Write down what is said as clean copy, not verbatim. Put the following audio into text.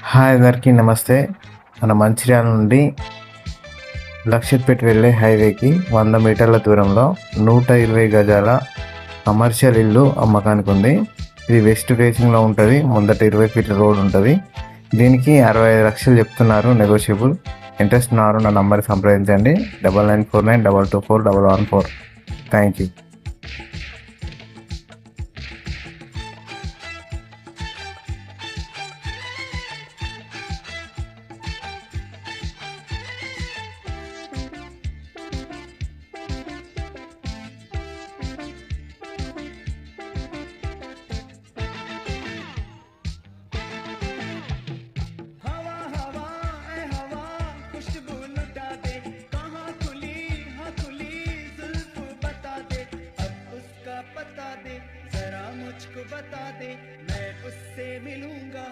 Hi అందరికీ నమస్తే. మన మంచిర్యాల నుండి లక్షిత్పేట వెళ్ళే హైవేకి 100 మీటర్ల దూరంలో 120 గజాల కమర్షియల్ ఇల్లు అమ్మకానికి ఉంది. ఇది వెస్ట్ ఫేసింగ్లో ఉంటుంది. ముందట 20 ఫీట్ల రోడ్ ఉంటుంది. దీనికి 65 లక్షలు చెప్తున్నారు, నెగోషియబుల్. ఇంట్రెస్ట్ ఉన్నారు నా నంబర్కి సంప్రదించండి. 9949224114. Thank you. बता दे, मैं उससे मिलूंगा।